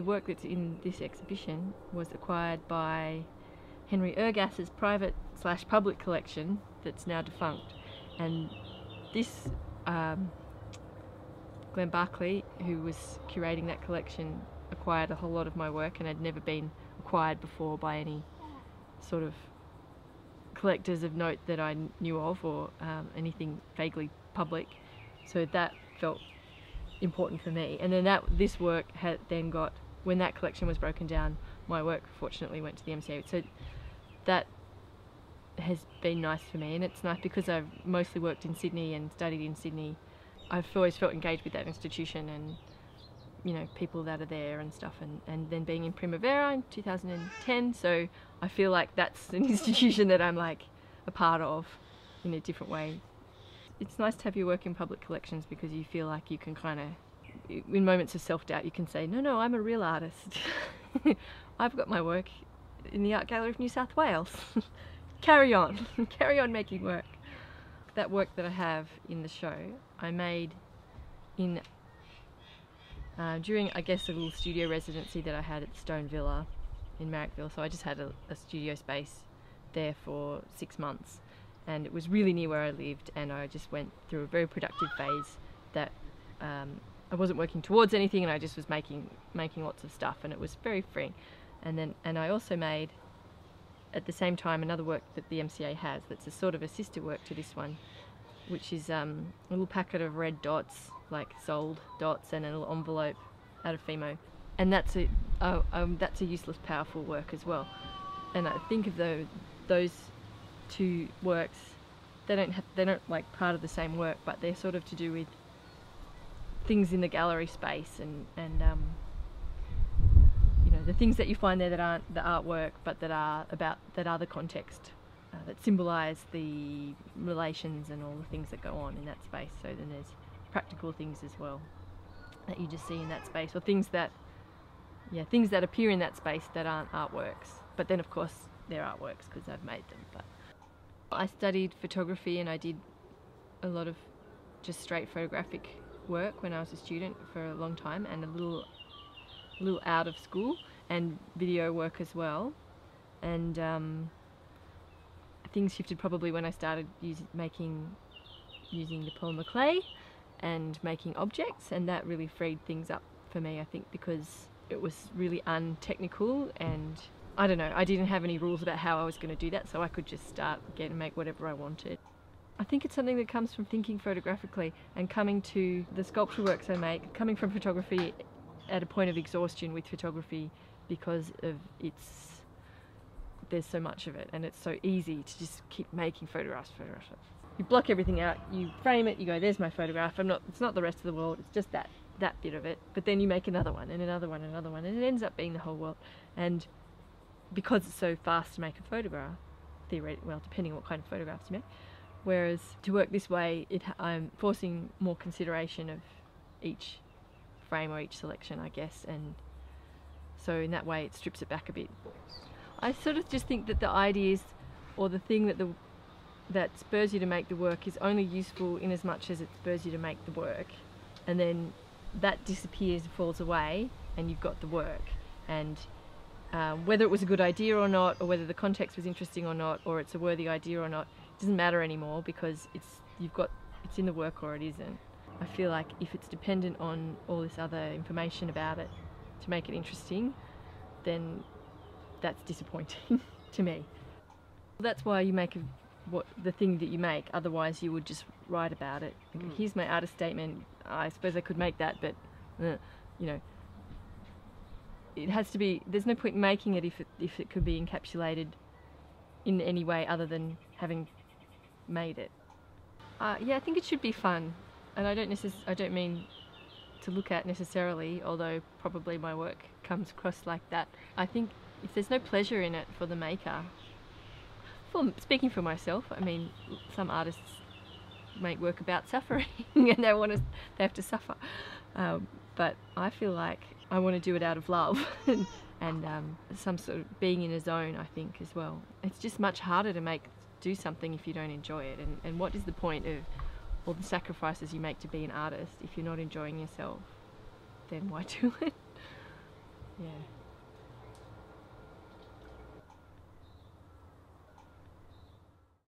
work that's in this exhibition was acquired by Henry Ergas's private/public collection that's now defunct. And this Glenn Barclay, who was curating that collection, acquired a whole lot of my work and had never been acquired before by any sort of collectors of note that I knew of, or anything vaguely public. So that felt important for me. And then this work had then got, when that collection was broken down, my work fortunately went to the MCA. So that has been nice for me, and it's nice because I've mostly worked in Sydney and studied in Sydney. I've always felt engaged with that institution and, you know, people that are there and stuff, and then being in Primavera in 2010, so I feel like that's an institution that I'm like a part of in a different way. It's nice to have your work in public collections because you feel like you can kind of, in moments of self-doubt, you can say, no, I'm a real artist. I've got my work in the Art Gallery of New South Wales. Carry on making work. That work that I have in the show, I made in during, I guess, a little studio residency that I had at Stone Villa in Marrickville. So I just had a studio space there for 6 months, and it was really near where I lived, and I just went through a very productive phase that I wasn't working towards anything, and I just was making lots of stuff, and it was very freeing. And I also made, at the same time, another work that the MCA has that's a sort of a sister work to this one, which is a little packet of red dots, like sold dots, and a little envelope out of fimo. And that's a useless, powerful work as well. And I think of those two works, they don't like part of the same work, but they're sort of to do with things in the gallery space, and you know, the things that you find there that aren't the artwork, but that are the context, that symbolise the relations and all the things that go on in that space. So then there's practical things as well that you just see in that space, or things that appear in that space that aren't artworks. But then of course they're artworks because I've made them. But I studied photography, and I did a lot of just straight photographic work when I was a student for a long time, and a little out of school, and video work as well. And things shifted probably when I started using the polymer clay and making objects, and that really freed things up for me, I think, because it was really untechnical, and I don't know, I didn't have any rules about how I was going to do that, so I could just start again and make whatever I wanted. I think it's something that comes from thinking photographically and coming to the sculpture works I make, coming from photography at a point of exhaustion with photography, because of there's so much of it, and it's so easy to just keep making photographs. You block everything out, you frame it, you go, there's my photograph. It's not the rest of the world, it's just that bit of it. But then you make another one and another one and another one, and it ends up being the whole world. And because it's so fast to make a photograph, theoretically, well, depending on what kind of photographs you make, whereas to work this way, I'm forcing more consideration of each frame or each selection, I guess, and so in that way it strips it back a bit. I sort of just think that the ideas, or the thing that spurs you to make the work, is only useful in as much as it spurs you to make the work, and then that disappears, falls away, and you've got the work. And whether it was a good idea or not, or whether the context was interesting or not, or it's a worthy idea or not, it doesn't matter anymore, because it's in the work or it isn't. I feel like if it's dependent on all this other information about it to make it interesting, then that's disappointing to me. That's why you make the thing that you make, otherwise you would just write about it. Here's my artist statement, I suppose I could make that, but you know, it has to be, there's no point in making it if it could be encapsulated in any way other than having made it. Yeah, I think it should be fun, and I don't mean to look at necessarily, although probably my work comes across like that. I think if there's no pleasure in it for the maker, speaking for myself, I mean, some artists make work about suffering and they have to suffer, but I feel like I want to do it out of love and some sort of being in a zone, I think, as well. It's just much harder to do something if you don't enjoy it, and what is the point of all the sacrifices you make to be an artist if you're not enjoying yourself? Then why do it? Yeah.